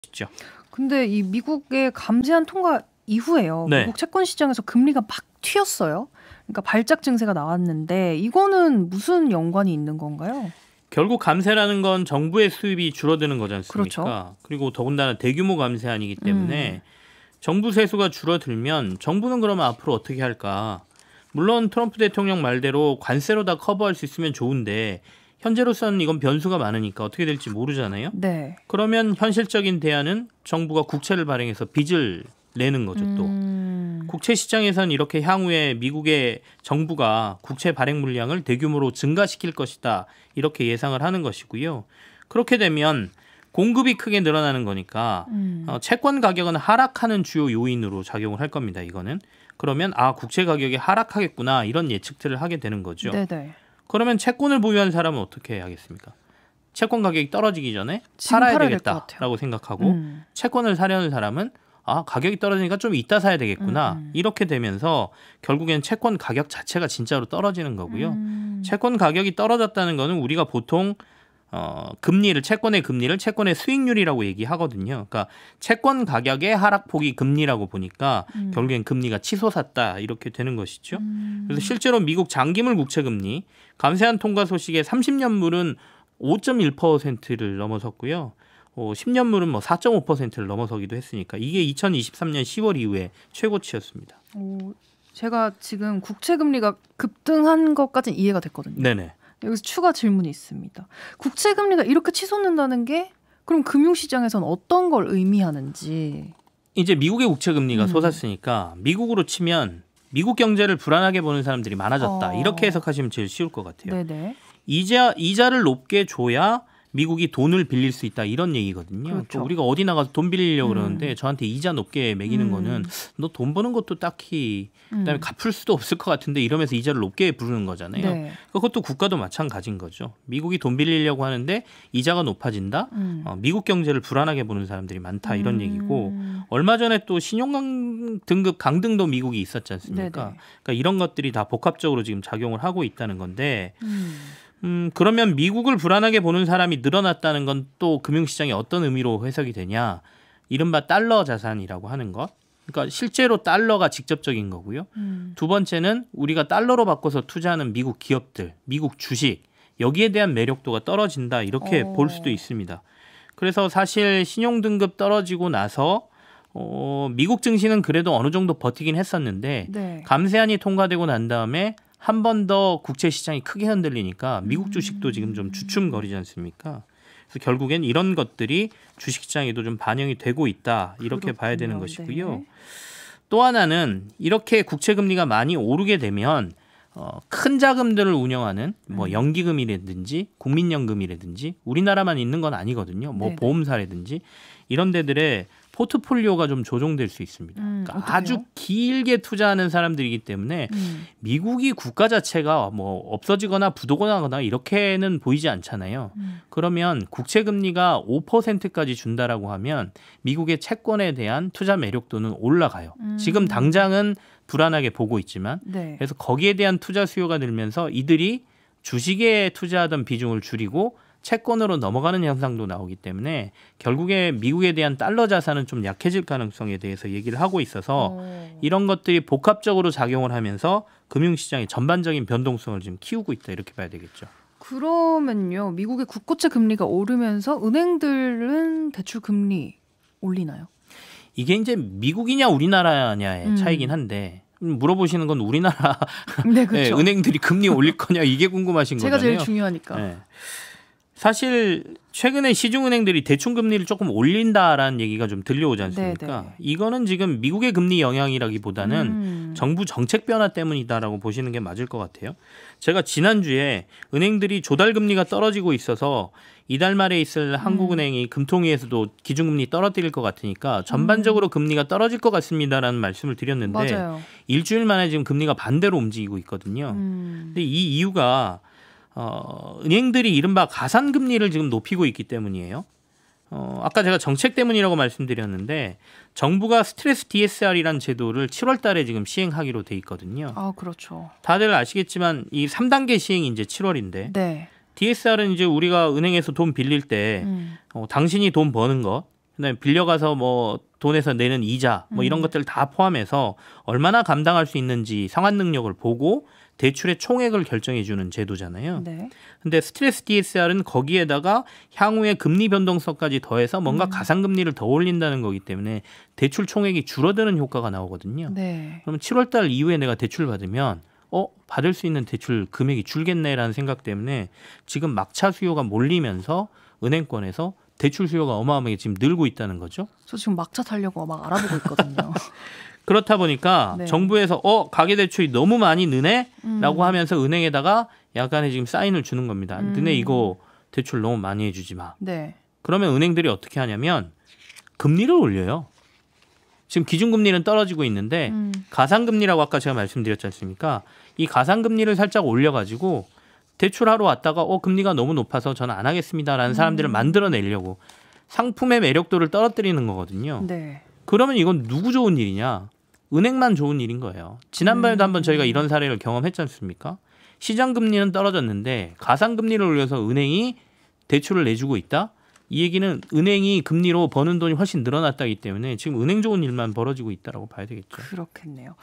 것이죠. 근데 이 미국의 감세한 통과 이후에요. 네. 미국 채권 시장에서 금리가 막 튀었어요. 그러니까 발작 증세가 나왔는데 이거는 무슨 연관이 있는 건가요? 결국 감세라는 건 정부의 수입이 줄어드는 거지 않습니까? 그렇죠. 그리고 더군다나 대규모 감세안이기 때문에 정부 세수가 줄어들면 정부는 그러면 앞으로 어떻게 할까? 물론 트럼프 대통령 말대로 관세로 다 커버할 수 있으면 좋은데 현재로서는 이건 변수가 많으니까 어떻게 될지 모르잖아요. 네. 그러면 현실적인 대안은 정부가 국채를 발행해서 빚을 내는 거죠. 또 국채 시장에선 이렇게 향후에 미국의 정부가 국채 발행 물량을 대규모로 증가시킬 것이다 이렇게 예상을 하는 것이고요. 그렇게 되면 공급이 크게 늘어나는 거니까 채권 가격은 하락하는 주요 요인으로 작용을 할 겁니다. 이거는 그러면 국채 가격이 하락하겠구나 이런 예측들을 하게 되는 거죠. 네네. 그러면 채권을 보유한 사람은 어떻게 하겠습니까? 채권 가격이 떨어지기 전에 지금 팔아야 팔아야 될 것 같아요. 되겠다라고 생각하고 채권을 사려는 사람은 가격이 떨어지니까 좀 이따 사야 되겠구나. 이렇게 되면서 결국엔 채권 가격 자체가 진짜로 떨어지는 거고요. 채권 가격이 떨어졌다는 거는 우리가 보통 채권의 금리를 채권의 수익률이라고 얘기하거든요. 그러니까 채권 가격의 하락폭이 금리라고 보니까 결국엔 금리가 치솟았다 이렇게 되는 것이죠. 그래서 실제로 미국 장기물 국채 금리 감세한 통과 소식에 30년물은 5.1%를 넘어섰고요. 10년물은 4.5%를 넘어서기도 했으니까 이게 2023년 10월 이후에 최고치였습니다. 제가 지금 국채 금리가 급등한 것까지는 이해가 됐거든요. 네네. 여기서 추가 질문이 있습니다. 국채 금리가 이렇게 치솟는다는 게 그럼 금융시장에서는 어떤 걸 의미하는지. 이제 미국의 국채 금리가 솟았으니까 미국으로 치면 미국 경제를 불안하게 보는 사람들이 많아졌다. 이렇게 해석하시면 제일 쉬울 것 같아요. 네네. 이자를 높게 줘야 미국이 돈을 빌릴 수 있다 이런 얘기거든요. 그렇죠. 우리가 어디 나가서 돈 빌리려고 그러는데 저한테 이자 높게 매기는 거는 너 돈 버는 것도 딱히 그다음에 갚을 수도 없을 것 같은데 이러면서 이자를 높게 부르는 거잖아요. 네. 그것도 국가도 마찬가지인 거죠. 미국이 돈 빌리려고 하는데 이자가 높아진다. 미국 경제를 불안하게 보는 사람들이 많다 이런 얘기고 얼마 전에 또 신용 등급 강등도 미국이 있었지 않습니까? 네네. 그러니까 이런 것들이 다 복합적으로 지금 작용을 하고 있다는 건데 그러면 미국을 불안하게 보는 사람이 늘어났다는 건 또 금융시장에 어떤 의미로 해석이 되냐. 이른바 달러 자산이라고 하는 것. 그러니까 실제로 달러가 직접적인 거고요. 두 번째는 우리가 달러로 바꿔서 투자하는 미국 기업들, 미국 주식. 여기에 대한 매력도가 떨어진다. 이렇게 볼 수도 있습니다. 그래서 사실 신용등급 떨어지고 나서 미국 증시는 그래도 어느 정도 버티긴 했었는데 네. 감세안이 통과되고 난 다음에 한 번 더 국채 시장이 크게 흔들리니까 미국 주식도 지금 좀 주춤거리지 않습니까? 그래서 결국엔 이런 것들이 주식시장에도 좀 반영이 되고 있다. 이렇게 그렇군요. 봐야 되는 것이고요. 네. 또 하나는 이렇게 국채 금리가 많이 오르게 되면 큰 자금들을 운영하는 연기금이라든지 국민연금이라든지 우리나라만 있는 건 아니거든요. 네네. 보험사라든지 이런 데들의 포트폴리오가 좀 조정될 수 있습니다. 그러니까 어떡해요? 아주 길게 투자하는 사람들이기 때문에 미국이 국가 자체가 없어지거나 부도거나 이렇게는 보이지 않잖아요. 그러면 국채 금리가 5%까지 준다라고 하면 미국의 채권에 대한 투자 매력도는 올라가요. 지금 당장은 불안하게 보고 있지만 네. 그래서 거기에 대한 투자 수요가 늘면서 이들이 주식에 투자하던 비중을 줄이고 채권으로 넘어가는 현상도 나오기 때문에 결국에 미국에 대한 달러 자산은 좀 약해질 가능성에 대해서 얘기를 하고 있어서 이런 것들이 복합적으로 작용을 하면서 금융시장의 전반적인 변동성을 지금 키우고 있다 이렇게 봐야 되겠죠. 그러면요. 미국의 국고채 금리가 오르면서 은행들은 대출 금리 올리나요? 이게 이제 미국이냐 우리나라냐의 차이긴 한데 물어보시는 건 우리나라 네, 그렇죠. 은행들이 금리 올릴 거냐 이게 궁금하신 제가 거잖아요. 제일 중요하니까. 네. 사실 최근에 시중은행들이 대출 금리를 조금 올린다라는 얘기가 좀 들려오지 않습니까? 네네. 이거는 지금 미국의 금리 영향이라기보다는 정부 정책 변화 때문이다라고 보시는 게 맞을 것 같아요. 제가 지난주에 은행들이 조달 금리가 떨어지고 있어서 이달 말에 있을 한국은행이 금통위에서도 기준금리 떨어뜨릴 것 같으니까 전반적으로 금리가 떨어질 것 같습니다라는 말씀을 드렸는데 맞아요. 일주일 만에 지금 금리가 반대로 움직이고 있거든요. 근데 이 이유가 은행들이 이른바 가산금리를 지금 높이고 있기 때문이에요. 아까 제가 정책 때문이라고 말씀드렸는데 정부가 스트레스 DSR이라는 제도를 7월 달에 지금 시행하기로 돼 있거든요. 아, 그렇죠. 다들 아시겠지만 이 3단계 시행이 이제 7월인데 네. DSR은 이제 우리가 은행에서 돈 빌릴 때 당신이 돈 버는 것 그다음에 빌려가서 뭐 돈에서 내는 이자 뭐 이런 것들 다 포함해서 얼마나 감당할 수 있는지 상환 능력을 보고 대출의 총액을 결정해 주는 제도잖아요. 네. 근데 스트레스 DSR은 거기에다가 향후에 금리 변동성까지 더해서 뭔가 가상금리를 더 올린다는 거기 때문에 대출 총액이 줄어드는 효과가 나오거든요. 네. 그럼 7월 달 이후에 내가 대출 받으면 받을 수 있는 대출 금액이 줄겠네라는 생각 때문에 지금 막차 수요가 몰리면서 은행권에서 대출 수요가 어마어마하게 지금 늘고 있다는 거죠. 저 지금 막차 타려고 막 알아보고 있거든요. 그렇다 보니까 네. 정부에서 가계대출이 너무 많이 느네? 라고 하면서 은행에다가 약간의 지금 사인을 주는 겁니다. 너네 이거 대출 너무 많이 해주지 마. 네. 그러면 은행들이 어떻게 하냐면 금리를 올려요. 지금 기준금리는 떨어지고 있는데 가상금리라고 아까 제가 말씀드렸지 않습니까? 이 가상금리를 살짝 올려가지고 대출하러 왔다가 금리가 너무 높아서 저는 안 하겠습니다라는 사람들을 만들어내려고 상품의 매력도를 떨어뜨리는 거거든요. 네. 그러면 이건 누구 좋은 일이냐? 은행만 좋은 일인 거예요. 지난번에도 한번 저희가 이런 사례를 경험했지 않습니까? 시장금리는 떨어졌는데 가상금리를 올려서 은행이 대출을 내주고 있다? 이 얘기는 은행이 금리로 버는 돈이 훨씬 늘어났다기 때문에 지금 은행 좋은 일만 벌어지고 있다고 봐야 되겠죠. 그렇겠네요.